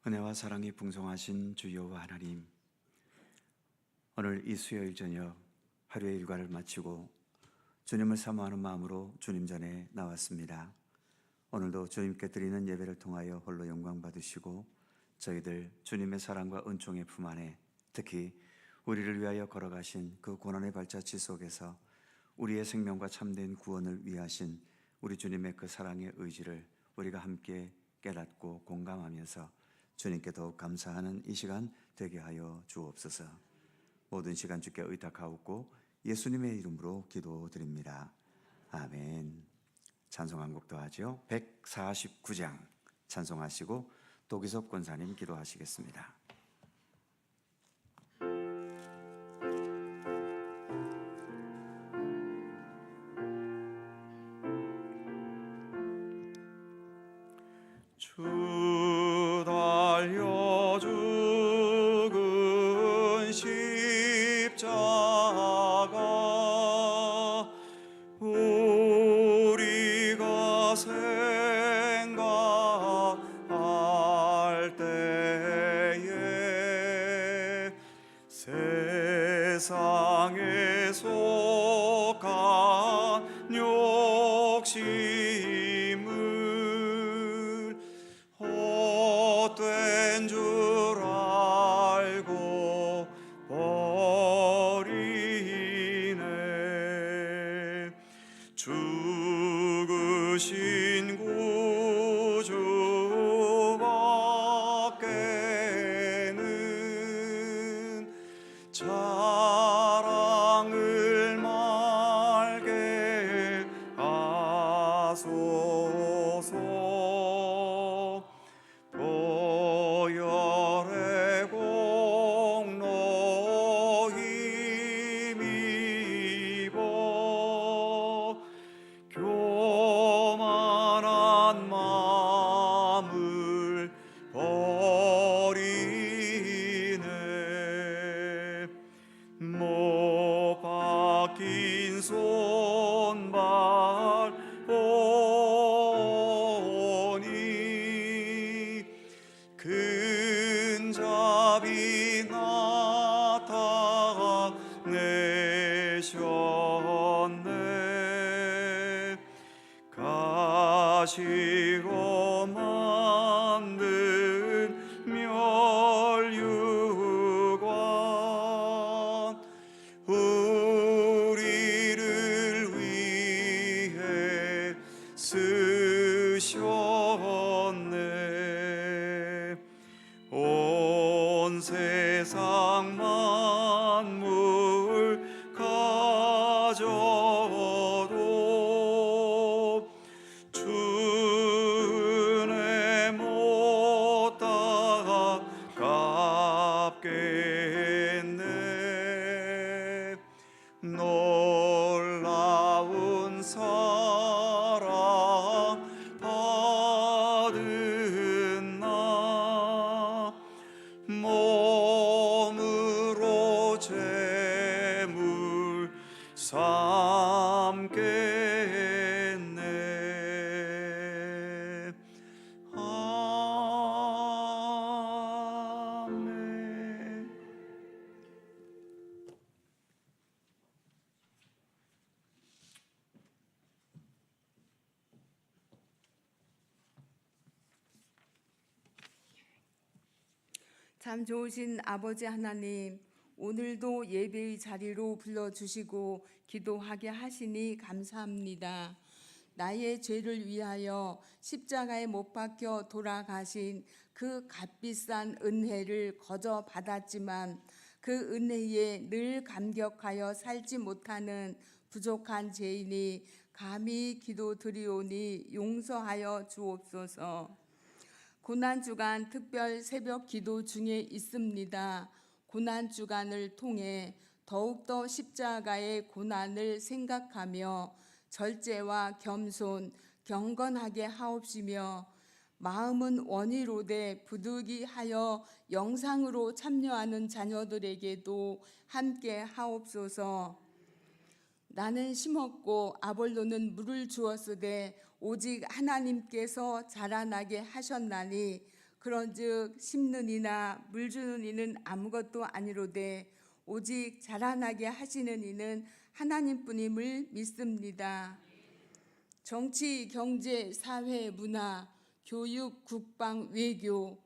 은혜와 사랑이 풍성하신 주 여호와 하나님, 오늘 이 수요일 저녁 하루의 일과를 마치고 주님을 사모하는 마음으로 주님 전에 나왔습니다. 오늘도 주님께 드리는 예배를 통하여 홀로 영광 받으시고 저희들 주님의 사랑과 은총의 품 안에, 특히 우리를 위하여 걸어가신 그 고난의 발자취 속에서 우리의 생명과 참된 구원을 위하신 우리 주님의 그 사랑의 의지를 우리가 함께 깨닫고 공감하면서 주님께 더욱 감사하는 이 시간 되게 하여 주옵소서. 모든 시간 주께 의탁하옵고 예수님의 이름으로 기도드립니다. 아멘. 찬송 한 곡 더 하죠. 149장 찬송하시고 도기섭 권사님 기도하시겠습니다. 주 달려 죽은 십자가 우리가 생각할 때에 세상에 속한 욕심을 헛된 줄 알고 버리네. 죽으신 구주밖에는 자랑을 말게 하소서. 보혈의 공로 힘입어 교만한 마음을 버리네. 못 박힌 손발 보니 근잡이 나타내셨네. 가시로 만든 멸류관 우리를 위해 쓰셨네. 온 세상 만물 가져도 주의 못 갚겠네. 놀라운 사랑 받은 나 몸으로 제물 삼겠네. 아멘. 참 좋으신 아버지 하나님, 오늘도 예배의 자리로 불러주시고 기도하게 하시니 감사합니다. 나의 죄를 위하여 십자가에 못 박혀 돌아가신 그 값비싼 은혜를 거저 받았지만 그 은혜에 늘 감격하여 살지 못하는 부족한 죄인이 감히 기도드리오니 용서하여 주옵소서. 고난주간 특별 새벽 기도 중에 있습니다. 고난주간을 통해 더욱더 십자가의 고난을 생각하며 절제와 겸손, 경건하게 하옵시며 마음은 원이로되 부득이하여 영상으로 참여하는 자녀들에게도 함께 하옵소서. 나는 심었고 아볼로는 물을 주었으되 오직 하나님께서 자라나게 하셨나니 그런즉 심는 이나 물 주는 이는 아무것도 아니로되 오직 자라나게 하시는 이는 하나님뿐임을 믿습니다. 정치, 경제, 사회, 문화, 교육, 국방, 외교,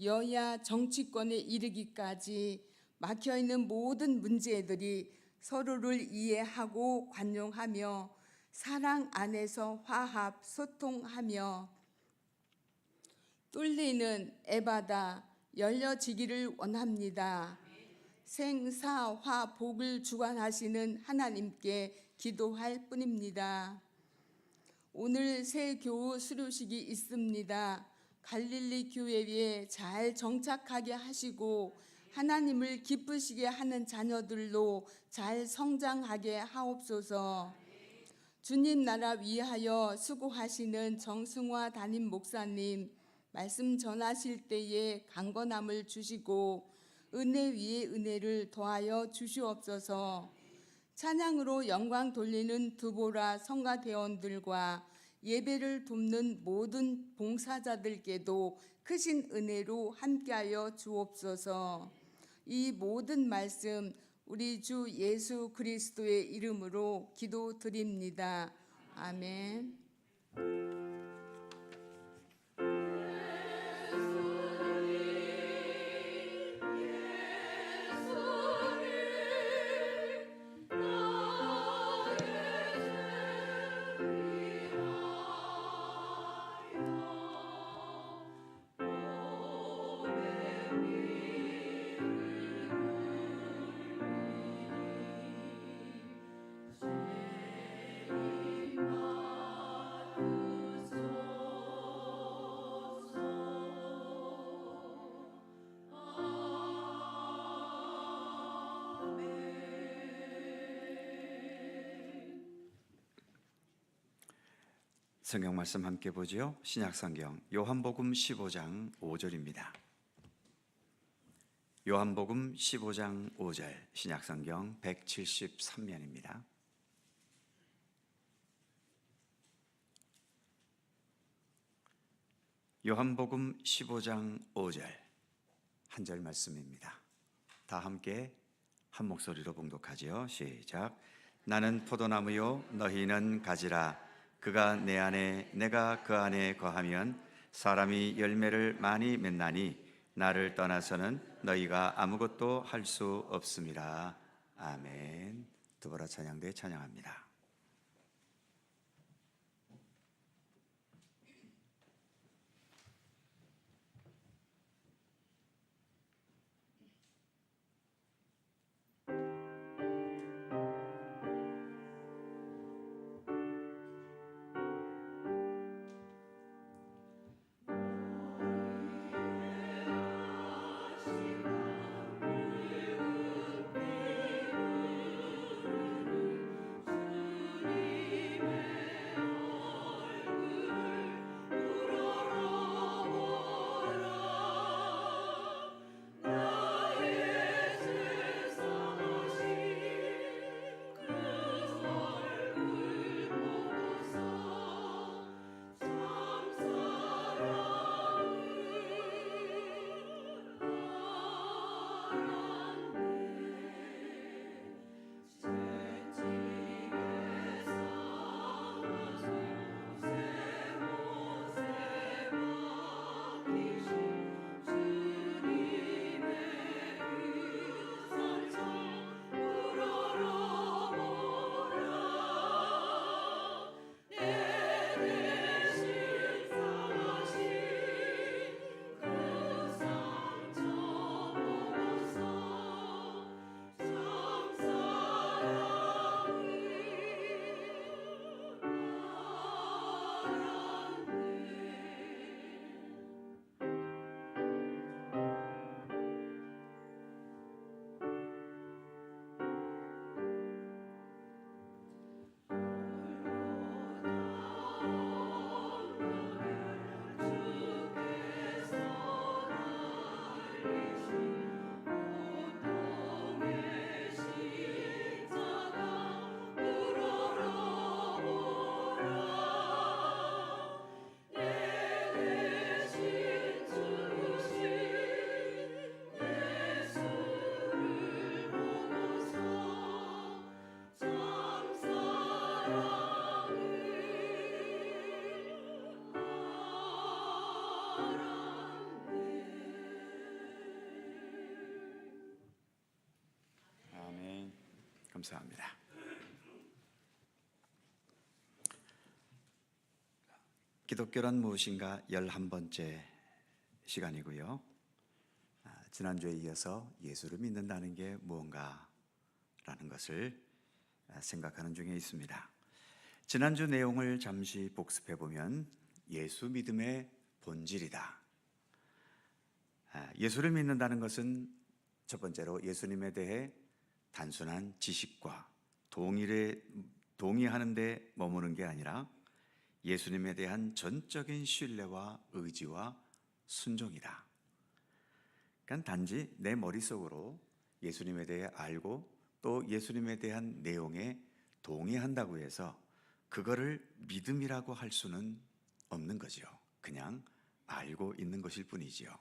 여야 정치권에 이르기까지 막혀있는 모든 문제들이 서로를 이해하고 관용하며 사랑 안에서 화합, 소통하며 뚫리는 에바다 열려지기를 원합니다. 생사화 복을 주관하시는 하나님께 기도할 뿐입니다. 오늘 새 교우 수료식이 있습니다. 갈릴리 교회에 잘 정착하게 하시고 하나님을 기쁘시게 하는 자녀들로 잘 성장하게 하옵소서. 주님 나라 위하여 수고하시는 정승화 담임 목사님 말씀 전하실 때에 강건함을 주시고 은혜 위에 은혜를 더하여 주시옵소서. 찬양으로 영광 돌리는 두보라 성가대원들과 예배를 돕는 모든 봉사자들께도 크신 은혜로 함께하여 주옵소서. 이 모든 말씀 우리 주 예수 그리스도의 이름으로 기도드립니다. 아멘. 성경 말씀 함께 보지요. 신약성경 요한복음 15장 5절입니다. 요한복음 15장 5절 신약성경 173면입니다. 요한복음 15장 5절 한 절 말씀입니다. 다 함께 한 목소리로 봉독하지요. 시작. 나는 포도나무요 너희는 가지라. 그가 내 안에 내가 그 안에 거하면 사람이 열매를 많이 맺나니 나를 떠나서는 너희가 아무것도 할 수 없음이라. 아멘. 두보라 찬양대 찬양합니다. 감사합니다. 기독교란 무엇인가 11번째 시간이고요. 지난주에 이어서 예수를 믿는다는 게 무언가라는 것을 생각하는 중에 있습니다. 지난주 내용을 잠시 복습해 보면 예수 믿음의 본질이다. 예수를 믿는다는 것은 첫 번째로 예수님에 대해 단순한 지식과 동의하는 데 머무는 게 아니라 예수님에 대한 전적인 신뢰와 의지와 순종이다. 그러니까 단지 내 머릿속으로 예수님에 대해 알고 또 예수님에 대한 내용에 동의한다고 해서 그거를 믿음이라고 할 수는 없는 거죠. 그냥 알고 있는 것일 뿐이지요.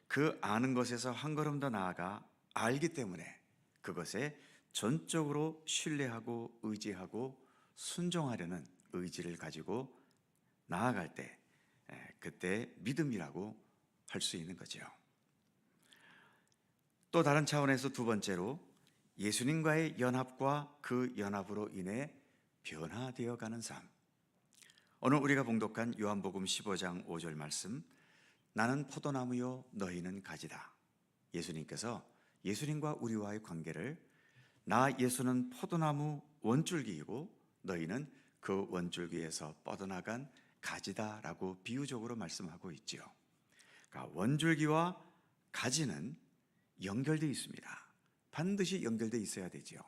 그 아는 것에서 한 걸음 더 나아가 알기 때문에 그것에 전적으로 신뢰하고 의지하고 순종하려는 의지를 가지고 나아갈 때 그때 믿음이라고 할 수 있는 거죠. 또 다른 차원에서 두 번째로 예수님과의 연합과 그 연합으로 인해 변화되어 가는 삶. 오늘 우리가 봉독한 요한복음 15장 5절 말씀, 나는 포도나무요 너희는 가지다. 예수님께서 예수님과 우리와의 관계를 나 예수는 포도나무 원줄기이고 너희는 그 원줄기에서 뻗어나간 가지다라고 비유적으로 말씀하고 있지요. 그러니까 원줄기와 가지는 연결되어 있습니다. 반드시 연결되어 있어야 되지요.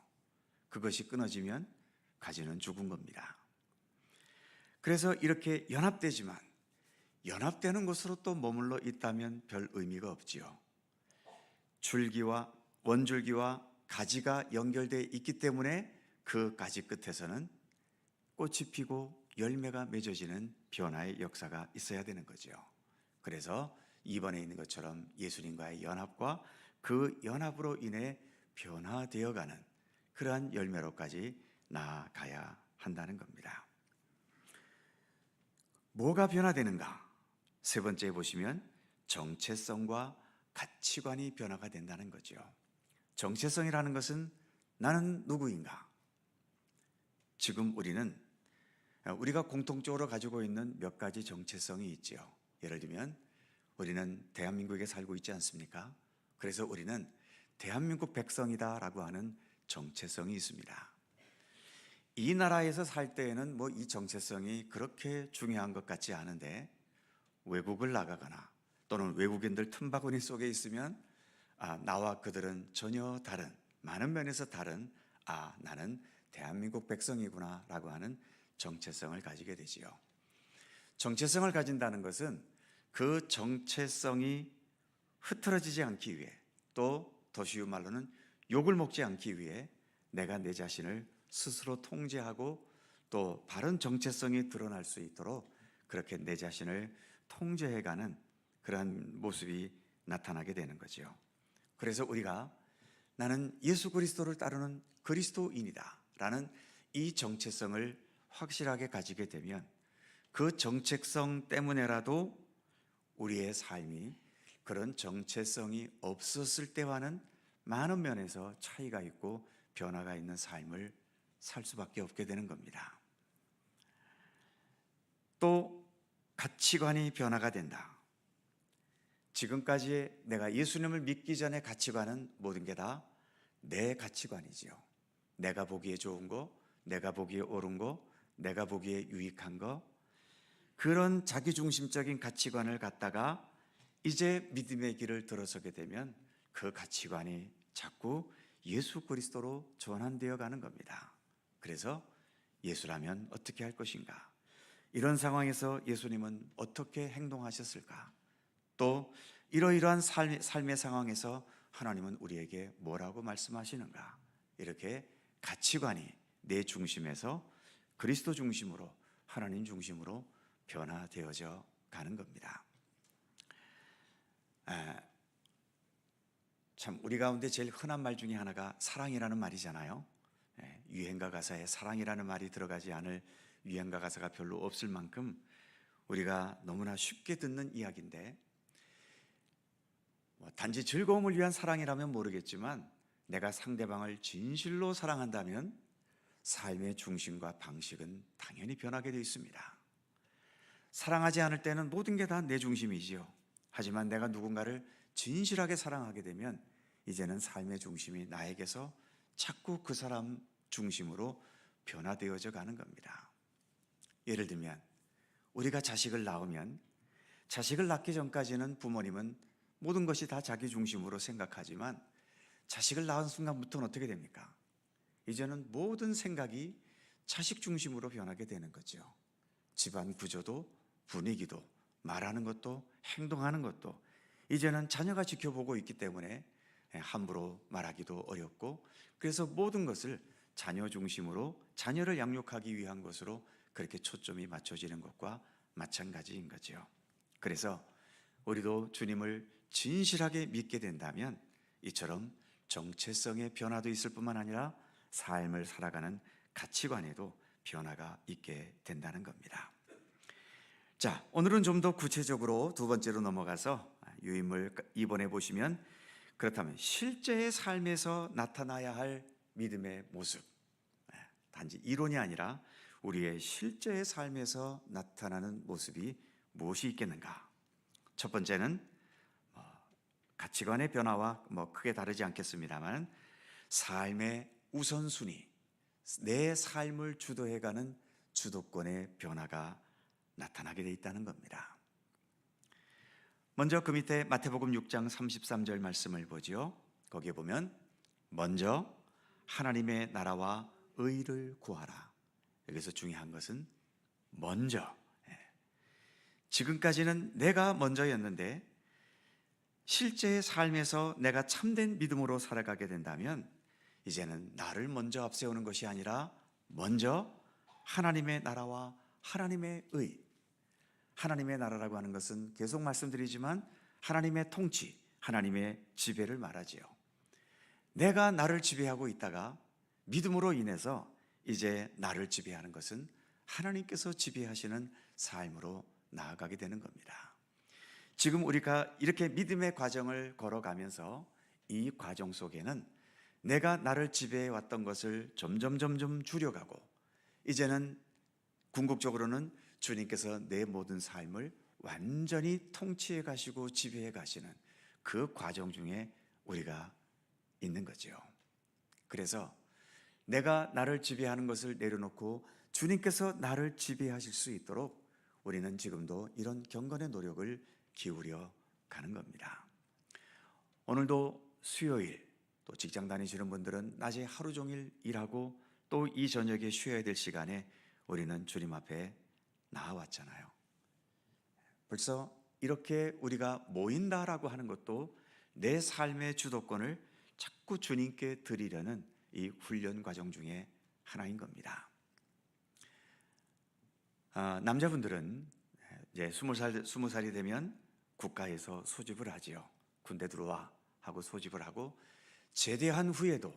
그것이 끊어지면 가지는 죽은 겁니다. 그래서 이렇게 연합되지만 연합되는 곳으로 또 머물러 있다면 별 의미가 없지요. 원줄기와 가지가 연결되어 있기 때문에 그 가지 끝에서는 꽃이 피고 열매가 맺어지는 변화의 역사가 있어야 되는 거죠. 그래서 2번에 있는 것처럼 예수님과의 연합과 그 연합으로 인해 변화되어가는 그러한 열매로까지 나아가야 한다는 겁니다. 뭐가 변화되는가? 세 번째 보시면 정체성과 가치관이 변화가 된다는 거죠. 정체성이라는 것은 나는 누구인가? 지금 우리가 공통적으로 가지고 있는 몇 가지 정체성이 있죠. 예를 들면 우리는 대한민국에 살고 있지 않습니까? 그래서 우리는 대한민국 백성이다라고 하는 정체성이 있습니다. 이 나라에서 살 때에는 이 정체성이 그렇게 중요한 것 같지 않은데 외국을 나가거나 또는 외국인들 틈바구니 속에 있으면 나와 그들은 전혀 다른, 많은 면에서 다른 나는 대한민국 백성이구나 라고 하는 정체성을 가지게 되지요. 정체성을 가진다는 것은 그 정체성이 흐트러지지 않기 위해 또 더 쉬운 말로는 욕을 먹지 않기 위해 내가 내 자신을 스스로 통제하고 또 바른 정체성이 드러날 수 있도록 그렇게 내 자신을 통제해가는 그러한 모습이 나타나게 되는 거죠. 그래서 우리가 나는 예수 그리스도를 따르는 그리스도인이다 라는 이 정체성을 확실하게 가지게 되면 그 정체성 때문에라도 우리의 삶이 그런 정체성이 없었을 때와는 많은 면에서 차이가 있고 변화가 있는 삶을 살 수밖에 없게 되는 겁니다. 또 가치관이 변화가 된다. 지금까지 내가 예수님을 믿기 전에 가치관은 모든 게 다 내 가치관이지요. 내가 보기에 좋은 거, 내가 보기에 옳은 거, 내가 보기에 유익한 거, 그런 자기중심적인 가치관을 갖다가 이제 믿음의 길을 들어서게 되면 그 가치관이 자꾸 예수 그리스도로 전환되어 가는 겁니다. 그래서 예수라면 어떻게 할 것인가? 이런 상황에서 예수님은 어떻게 행동하셨을까? 또 이러이러한 삶의 상황에서 하나님은 우리에게 뭐라고 말씀하시는가? 이렇게 가치관이 내 중심에서 그리스도 중심으로, 하나님 중심으로 변화되어져 가는 겁니다. 참 우리 가운데 제일 흔한 말 중에 하나가 사랑이라는 말이잖아요. 유행가 가사에 사랑이라는 말이 들어가지 않을 유행가 가사가 별로 없을 만큼 우리가 너무나 쉽게 듣는 이야기인데 단지 즐거움을 위한 사랑이라면 모르겠지만 내가 상대방을 진실로 사랑한다면 삶의 중심과 방식은 당연히 변하게 되어 있습니다. 사랑하지 않을 때는 모든 게 다 내 중심이지요. 하지만 내가 누군가를 진실하게 사랑하게 되면 이제는 삶의 중심이 나에게서 자꾸 그 사람 중심으로 변화되어져 가는 겁니다. 예를 들면 우리가 자식을 낳으면 자식을 낳기 전까지는 부모님은 모든 것이 다 자기 중심으로 생각하지만 자식을 낳은 순간부터는 어떻게 됩니까? 이제는 모든 생각이 자식 중심으로 변하게 되는 거죠. 집안 구조도 분위기도 말하는 것도 행동하는 것도 이제는 자녀가 지켜보고 있기 때문에 함부로 말하기도 어렵고, 그래서 모든 것을 자녀 중심으로 자녀를 양육하기 위한 것으로 그렇게 초점이 맞춰지는 것과 마찬가지인 거죠. 그래서 우리도 주님을 진실하게 믿게 된다면 이처럼 정체성의 변화도 있을 뿐만 아니라 삶을 살아가는 가치관에도 변화가 있게 된다는 겁니다. 자, 오늘은 좀 더 구체적으로 두 번째로 넘어가서 유인물 2번에 보시면, 그렇다면 실제의 삶에서 나타나야 할 믿음의 모습, 단지 이론이 아니라 우리의 실제의 삶에서 나타나는 모습이 무엇이 있겠는가? 첫 번째는 가치관의 변화와 크게 다르지 않겠습니다만 삶의 우선순위, 내 삶을 주도해가는 주도권의 변화가 나타나게 되어 있다는 겁니다. 먼저 그 밑에 마태복음 6장 33절 말씀을 보죠. 거기에 보면 먼저 하나님의 나라와 의를 구하라. 여기서 중요한 것은 먼저. 지금까지는 내가 먼저였는데 실제의 삶에서 내가 참된 믿음으로 살아가게 된다면 이제는 나를 먼저 앞세우는 것이 아니라 먼저 하나님의 나라와 하나님의 의, 하나님의 나라라고 하는 것은 계속 말씀드리지만 하나님의 통치, 하나님의 지배를 말하지요. 내가 나를 지배하고 있다가 믿음으로 인해서 이제 나를 지배하는 것은 하나님께서 지배하시는 삶으로 나아가게 되는 겁니다. 지금 우리가 이렇게 믿음의 과정을 걸어가면서 이 과정 속에는 내가 나를 지배해 왔던 것을 점점 줄여가고 이제는 궁극적으로는 주님께서 내 모든 삶을 완전히 통치해 가시고 지배해 가시는 그 과정 중에 우리가 있는 거죠. 그래서 내가 나를 지배하는 것을 내려놓고 주님께서 나를 지배하실 수 있도록 우리는 지금도 이런 경건의 노력을 기울여 가는 겁니다. 오늘도 수요일, 또 직장 다니시는 분들은 낮에 하루 종일 일하고 또 이 저녁에 쉬어야 될 시간에 우리는 주님 앞에 나와왔잖아요. 벌써 이렇게 우리가 모인다라고 하는 것도 내 삶의 주도권을 자꾸 주님께 드리려는 이 훈련 과정 중에 하나인 겁니다. 남자분들은 이제 20살이 되면 국가에서 소집을 하지요. 군대 들어와 하고 소집을 하고 제대한 후에도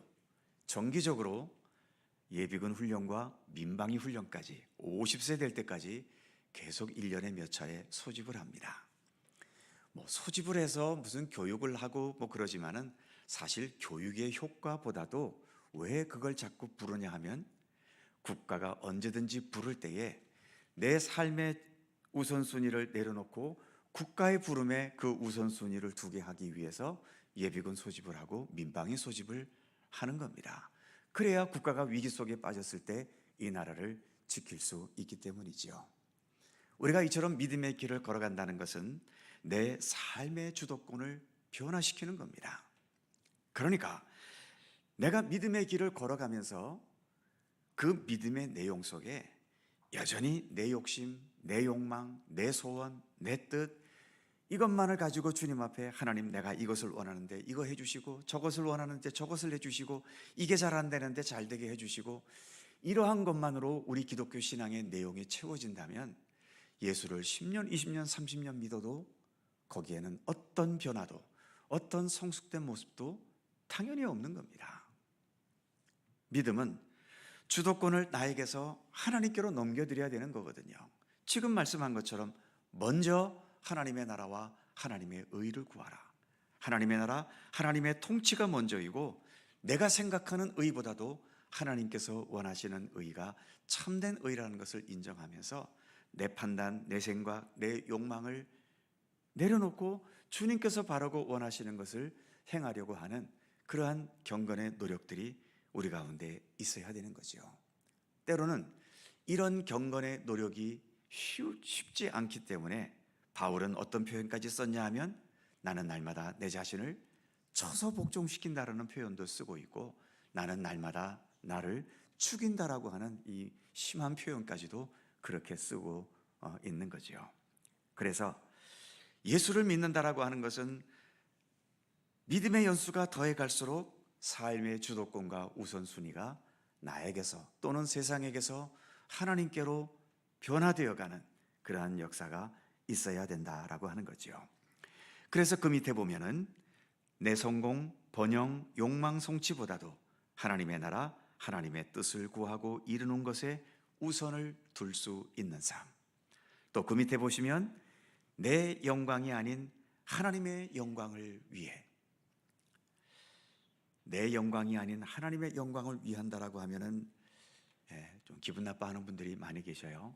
정기적으로 예비군 훈련과 민방위 훈련까지 50세 될 때까지 계속 1년에 몇 차례 소집을 합니다. 소집을 해서 무슨 교육을 하고 그러지만은 사실 교육의 효과보다도 왜 그걸 자꾸 부르냐 하면 국가가 언제든지 부를 때에 내 삶의 우선순위를 내려놓고 국가의 부름에 그 우선순위를 두게 하기 위해서 예비군 소집을 하고 민방위 소집을 하는 겁니다. 그래야 국가가 위기 속에 빠졌을 때 이 나라를 지킬 수 있기 때문이지요. 우리가 이처럼 믿음의 길을 걸어간다는 것은 내 삶의 주도권을 변화시키는 겁니다. 그러니까 내가 믿음의 길을 걸어가면서 그 믿음의 내용 속에 여전히 내 욕심, 내 욕망, 내 소원, 내 뜻, 이것만을 가지고 주님 앞에 하나님 내가 이것을 원하는데 이거 해주시고 저것을 원하는데 저것을 해주시고 이게 잘 안 되는데 잘 되게 해주시고 이러한 것만으로 우리 기독교 신앙의 내용이 채워진다면 예수를 10년, 20년, 30년 믿어도 거기에는 어떤 변화도 어떤 성숙된 모습도 당연히 없는 겁니다. 믿음은 주도권을 나에게서 하나님께로 넘겨드려야 되는 거거든요. 지금 말씀한 것처럼 먼저 하나님의 나라와 하나님의 의를 구하라. 하나님의 나라, 하나님의 통치가 먼저이고 내가 생각하는 의보다도 하나님께서 원하시는 의가 참된 의라는 것을 인정하면서 내 판단, 내 생각, 내 욕망을 내려놓고 주님께서 바라고 원하시는 것을 행하려고 하는 그러한 경건의 노력들이 우리 가운데 있어야 되는 거죠. 때로는 이런 경건의 노력이 쉽지 않기 때문에 바울은 어떤 표현까지 썼냐 하면 나는 날마다 내 자신을 쳐서 복종시킨다라는 표현도 쓰고 있고 나는 날마다 나를 죽인다라고 하는 이 심한 표현까지도 그렇게 쓰고 있는 거죠. 그래서 예수를 믿는다라고 하는 것은 믿음의 연수가 더해 갈수록 삶의 주도권과 우선순위가 나에게서 또는 세상에게서 하나님께로 변화되어 가는 그러한 역사가 있어야 된다라고 하는 거죠. 그래서 그 밑에 보면은 내 성공, 번영, 욕망 성취보다도 하나님의 나라, 하나님의 뜻을 구하고 이루는 것에 우선을 둘 수 있는 삶. 또 그 밑에 보시면 내 영광이 아닌 하나님의 영광을 위해, 내 영광이 아닌 하나님의 영광을 위한다라고 하면은 좀 기분 나빠하는 분들이 많이 계셔요.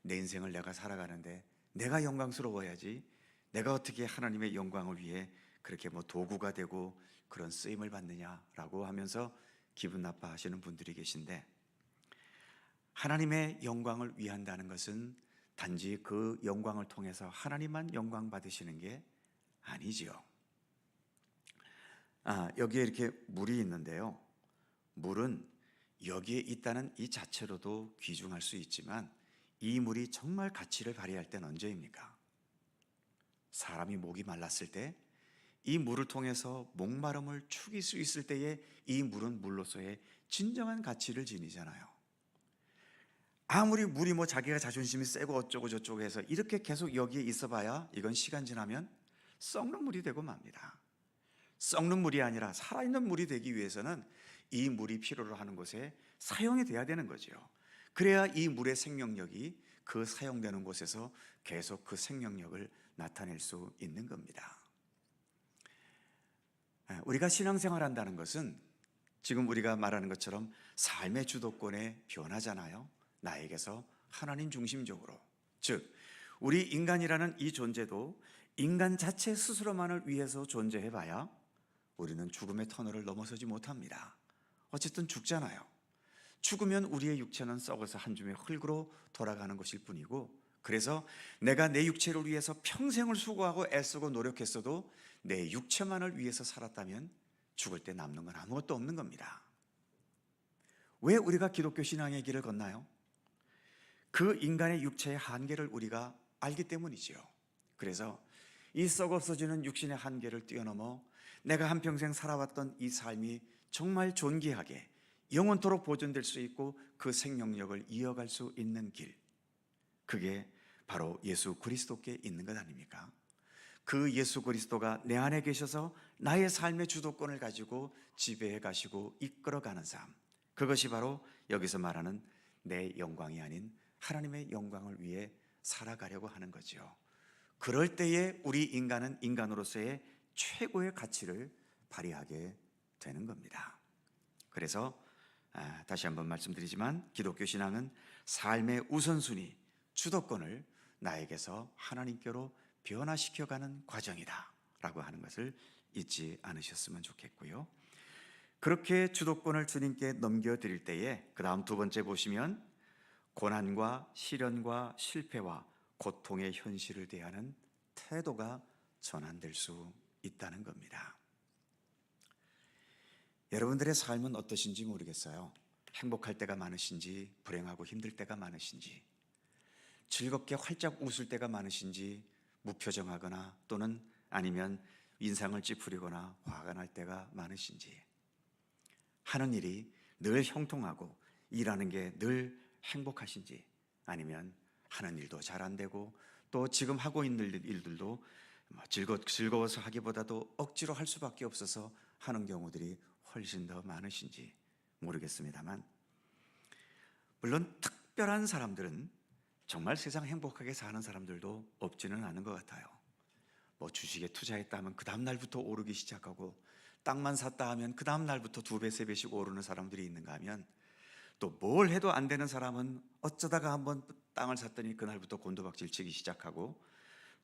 내 인생을 내가 살아가는데 내가 영광스러워야지 내가 어떻게 하나님의 영광을 위해 그렇게 뭐 도구가 되고 그런 쓰임을 받느냐라고 하면서 기분 나빠하시는 분들이 계신데, 하나님의 영광을 위한다는 것은 단지 그 영광을 통해서 하나님만 영광 받으시는 게 아니지요. 여기에 이렇게 물이 있는데요. 물은 여기에 있다는 이 자체로도 귀중할 수 있지만 이 물이 정말 가치를 발휘할 때는 언제입니까? 사람이 목이 말랐을 때 이 물을 통해서 목마름을 축일 수 있을 때에 이 물은 물로서의 진정한 가치를 지니잖아요. 아무리 물이 뭐 자기가 자존심이 세고 어쩌고 저쩌고 해서 이렇게 계속 여기에 있어봐야 이건 시간 지나면 썩는 물이 되고 맙니다. 썩는 물이 아니라 살아있는 물이 되기 위해서는 이 물이 필요로 하는 곳에 사용이 돼야 되는 거죠. 그래야 이 물의 생명력이 그 사용되는 곳에서 계속 그 생명력을 나타낼 수 있는 겁니다. 우리가 신앙생활 한다는 것은 지금 우리가 말하는 것처럼 삶의 주도권의 변화잖아요. 나에게서 하나님 중심적으로, 즉 우리 인간이라는 이 존재도 인간 자체 스스로만을 위해서 존재해봐야 우리는 죽음의 터널을 넘어서지 못합니다. 어쨌든 죽잖아요. 죽으면 우리의 육체는 썩어서 한 줌의 흙으로 돌아가는 것일 뿐이고, 그래서 내가 내 육체를 위해서 평생을 수고하고 애쓰고 노력했어도 내 육체만을 위해서 살았다면 죽을 때 남는 건 아무것도 없는 겁니다. 왜 우리가 기독교 신앙의 길을 걷나요? 그 인간의 육체의 한계를 우리가 알기 때문이지요. 그래서 이 썩 없어지는 육신의 한계를 뛰어넘어 내가 한평생 살아왔던 이 삶이 정말 존귀하게 영원토록 보존될 수 있고 그 생명력을 이어갈 수 있는 길, 그게 바로 예수 그리스도께 있는 것 아닙니까? 그 예수 그리스도가 내 안에 계셔서 나의 삶의 주도권을 가지고 지배해 가시고 이끌어가는 삶, 그것이 바로 여기서 말하는 내 영광이 아닌 하나님의 영광을 위해 살아가려고 하는 거죠. 그럴 때에 우리 인간은 인간으로서의 최고의 가치를 발휘하게 되는 겁니다. 그래서 다시 한번 말씀드리지만 기독교 신앙은 삶의 우선순위, 주도권을 나에게서 하나님께로 변화시켜가는 과정이다 라고 하는 것을 잊지 않으셨으면 좋겠고요. 그렇게 주도권을 주님께 넘겨드릴 때에 그 다음 두 번째 보시면 고난과 시련과 실패와 고통의 현실을 대하는 태도가 전환될 수 있다는 겁니다. 여러분들의 삶은 어떠신지 모르겠어요. 행복할 때가 많으신지 불행하고 힘들 때가 많으신지, 즐겁게 활짝 웃을 때가 많으신지 무표정하거나 또는 아니면 인상을 찌푸리거나 화가 날 때가 많으신지, 하는 일이 늘 형통하고 일하는 게 늘 행복하신지, 아니면 하는 일도 잘 안 되고 또 지금 하고 있는 일들도 즐거워서 하기보다도 억지로 할 수밖에 없어서 하는 경우들이 훨씬 더 많으신지 모르겠습니다만, 물론 특별한 사람들은 정말 세상 행복하게 사는 사람들도 없지는 않은 것 같아요. 뭐 주식에 투자했다면 그 다음 날부터 오르기 시작하고 땅만 샀다 하면 그 다음 날부터 2배, 3배씩 오르는 사람들이 있는가 하면, 또 뭘 해도 안 되는 사람은 어쩌다가 한번 땅을 샀더니 그날부터 곤두박질 치기 시작하고,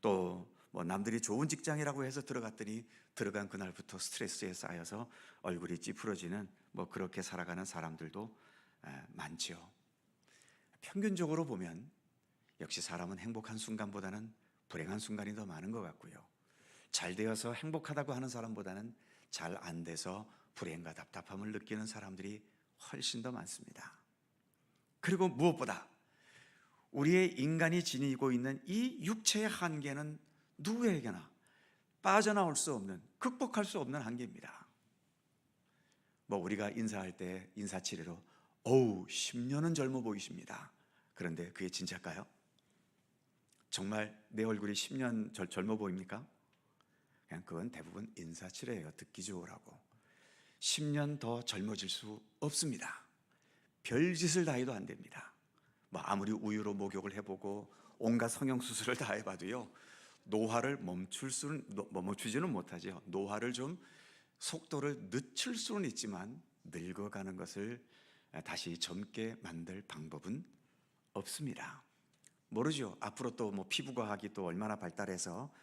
또 뭐 남들이 좋은 직장이라고 해서 들어갔더니 들어간 그날부터 스트레스에 쌓여서 얼굴이 찌푸러지는, 뭐 그렇게 살아가는 사람들도 많지요. 평균적으로 보면 역시 사람은 행복한 순간보다는 불행한 순간이 더 많은 것 같고요, 잘 되어서 행복하다고 하는 사람보다는 잘 안 돼서 불행과 답답함을 느끼는 사람들이 훨씬 더 많습니다. 그리고 무엇보다 우리의 인간이 지니고 있는 이 육체의 한계는 누구에게나 빠져나올 수 없는, 극복할 수 없는 한계입니다. 뭐 우리가 인사할 때 인사치레로 어우 10년은 젊어 보이십니다, 그런데 그게 진짜일까요? 정말 내 얼굴이 10년 젊어 보입니까? 그냥 그건 대부분 인사치레예요. 듣기 좋으라고. 10년 더 젊어질 수 없습니다. 별짓을 다 해도 안 됩니다. 뭐 아무리 우유로 목욕을 해보고 온갖 성형수술을 다 해봐도요, 노화를 멈추지는 못하죠. 노화를 좀 속도를 늦출 수는 있지만 늙어가는 것을 다시 젊게 만들 방법은 없습니다. 모르죠. 앞으로 또 뭐 피부과학이 또 얼마나 발달해서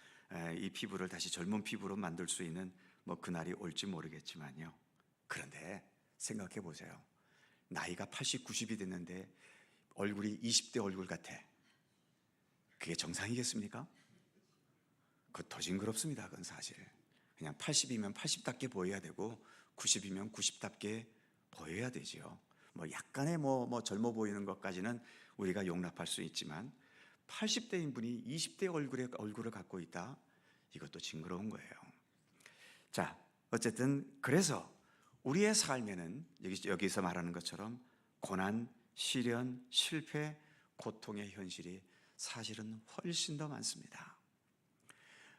이 피부를 다시 젊은 피부로 만들 수 있는 뭐 그날이 올지 모르겠지만요. 그런데 생각해 보세요. 나이가 80, 90이 됐는데 얼굴이 20대 얼굴 같아. 그게 정상이겠습니까? 그거 더 징그럽습니다. 그건 사실. 그냥 80이면 80답게 보여야 되고 90이면 90답게 보여야 되지요. 뭐 약간의 뭐 젊어 보이는 것까지는 우리가 용납할 수 있지만 80대인 분이 20대 얼굴을 갖고 있다? 이것도 징그러운 거예요. 자, 어쨌든 그래서 우리의 삶에는 여기서 말하는 것처럼 고난, 시련, 실패, 고통의 현실이 사실은 훨씬 더 많습니다.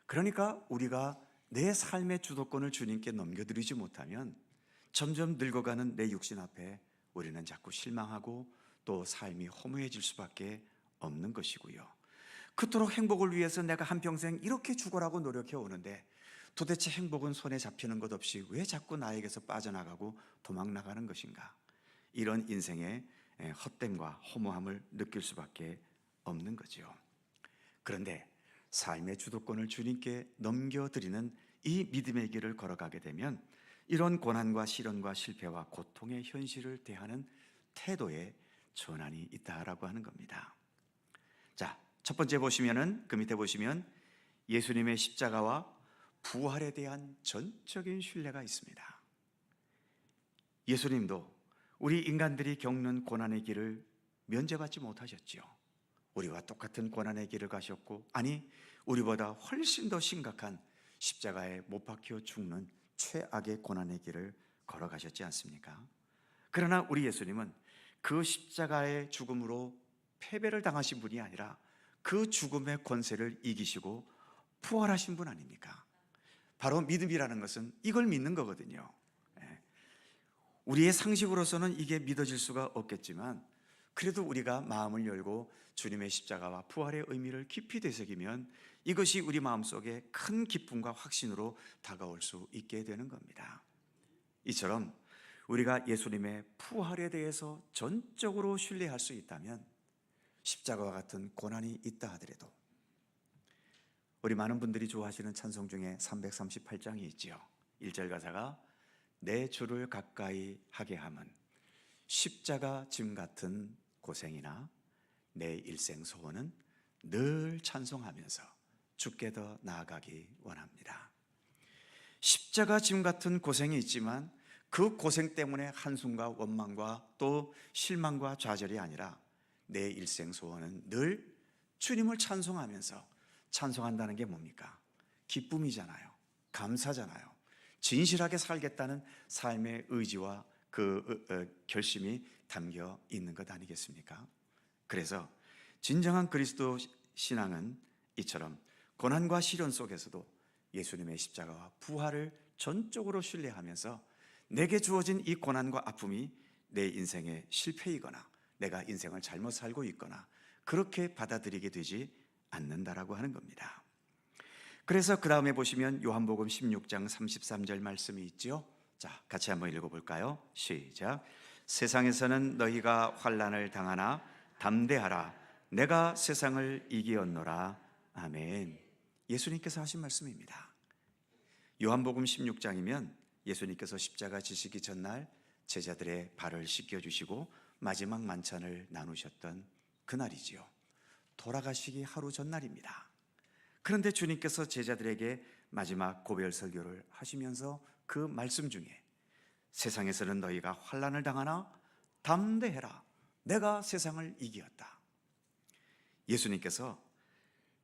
그러니까 우리가 내 삶의 주도권을 주님께 넘겨드리지 못하면 점점 늙어가는 내 육신 앞에 우리는 자꾸 실망하고 또 삶이 허무해질 수밖에 없는 것이고요. 그토록 행복을 위해서 내가 한평생 이렇게 죽어라고 노력해 오는데 도대체 행복은 손에 잡히는 것 없이 왜 자꾸 나에게서 빠져나가고 도망나가는 것인가? 이런 인생의 헛됨과 허무함을 느낄 수밖에 없는 거죠. 그런데 삶의 주도권을 주님께 넘겨드리는 이 믿음의 길을 걸어가게 되면 이런 고난과 시련과 실패와 고통의 현실을 대하는 태도에 전환이 있다라고 하는 겁니다. 자, 첫 번째 보시면은 그 밑에 보시면 예수님의 십자가와 부활에 대한 전적인 신뢰가 있습니다. 예수님도 우리 인간들이 겪는 고난의 길을 면제받지 못하셨지요. 우리와 똑같은 고난의 길을 가셨고, 아니 우리보다 훨씬 더 심각한 십자가에 못 박혀 죽는 최악의 고난의 길을 걸어가셨지 않습니까? 그러나 우리 예수님은 그 십자가의 죽음으로 패배를 당하신 분이 아니라 그 죽음의 권세를 이기시고 부활하신 분 아닙니까? 바로 믿음이라는 것은 이걸 믿는 거거든요. 우리의 상식으로서는 이게 믿어질 수가 없겠지만 그래도 우리가 마음을 열고 주님의 십자가와 부활의 의미를 깊이 되새기면 이것이 우리 마음속에 큰 기쁨과 확신으로 다가올 수 있게 되는 겁니다. 이처럼 우리가 예수님의 부활에 대해서 전적으로 신뢰할 수 있다면 십자가와 같은 고난이 있다 하더라도, 우리 많은 분들이 좋아하시는 찬송 중에 338장이 있지요. 1절 가사가 내 주를 가까이 하게 함은 십자가 짐 같은 고생이나 내 일생 소원은 늘 찬송하면서 주께 더 나아가기 원합니다. 십자가 짐 같은 고생이 있지만 그 고생 때문에 한숨과 원망과 또 실망과 좌절이 아니라 내 일생 소원은 늘 주님을 찬송하면서, 찬송한다는 게 뭡니까? 기쁨이잖아요. 감사잖아요. 진실하게 살겠다는 삶의 의지와 그 결심이 담겨 있는 것 아니겠습니까? 그래서 진정한 그리스도 신앙은 이처럼 고난과 시련 속에서도 예수님의 십자가와 부활을 전적으로 신뢰하면서 내게 주어진 이 고난과 아픔이 내 인생의 실패이거나 내가 인생을 잘못 살고 있거나 그렇게 받아들이게 되지 않는다라고 하는 겁니다. 그래서 그 다음에 보시면 요한복음 16장 33절 말씀이 있죠. 자, 같이 한번 읽어볼까요? 시작. 세상에서는 너희가 환난을 당하나 담대하라. 내가 세상을 이기었노라. 아멘. 예수님께서 하신 말씀입니다. 요한복음 16장이면 예수님께서 십자가 지시기 전날 제자들의 발을 씻겨주시고 마지막 만찬을 나누셨던 그날이지요. 돌아가시기 하루 전날입니다. 그런데 주님께서 제자들에게 마지막 고별 설교를 하시면서 그 말씀 중에 세상에서는 너희가 환난을 당하나 담대해라. 내가 세상을 이기었다. 예수님께서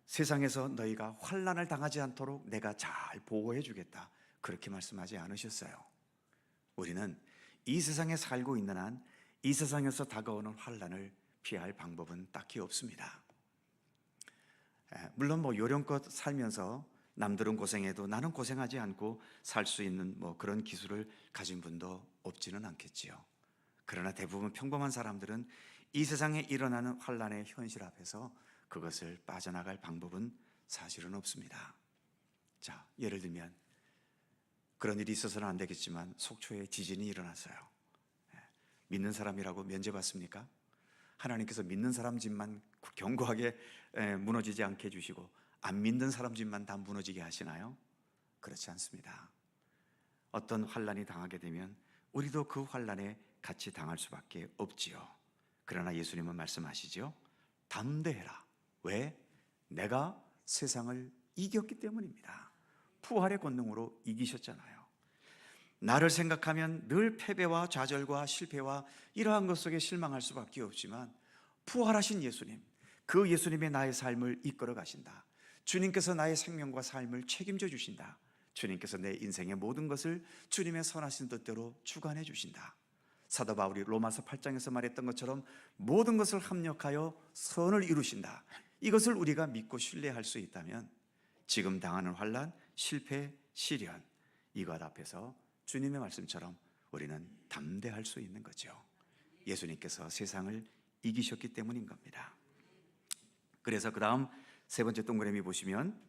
세상에서 너희가 환난을 당하지 않도록 내가 잘 보호해 주겠다. 그렇게 말씀하지 않으셨어요. 우리는 이 세상에 살고 있는 한 이 세상에서 다가오는 환난을 피할 방법은 딱히 없습니다. 물론 요령껏 살면서 남들은 고생해도 나는 고생하지 않고 살 수 있는 그런 기술을 가진 분도 없지는 않겠지요. 그러나 대부분 평범한 사람들은 이 세상에 일어나는 환난의 현실 앞에서 그것을 빠져나갈 방법은 사실은 없습니다. 자, 예를 들면 그런 일이 있어서는 안 되겠지만 속초에 지진이 일어났어요. 믿는 사람이라고 면제받습니까? 하나님께서 믿는 사람 집만 견고하게 무너지지 않게 해주시고 안 믿는 사람 집만 다 무너지게 하시나요? 그렇지 않습니다. 어떤 환난이 당하게 되면 우리도 그 환난에 같이 당할 수밖에 없지요. 그러나 예수님은 말씀하시죠. 담대해라. 왜? 내가 세상을 이겼기 때문입니다. 부활의 권능으로 이기셨잖아요. 나를 생각하면 늘 패배와 좌절과 실패와 이러한 것 속에 실망할 수밖에 없지만 부활하신 예수님, 그 예수님의 나의 삶을 이끌어 가신다. 주님께서 나의 생명과 삶을 책임져 주신다. 주님께서 내 인생의 모든 것을 주님의 선하신 뜻대로 주관해 주신다. 사도 바울이 로마서 8장에서 말했던 것처럼 모든 것을 합력하여 선을 이루신다. 이것을 우리가 믿고 신뢰할 수 있다면 지금 당하는 환난, 실패, 시련 이것 앞에서 주님의 말씀처럼 우리는 담대할 수 있는 거죠. 예수님께서 세상을 이기셨기 때문인 겁니다. 그래서 그 다음 세 번째 동그라미 보시면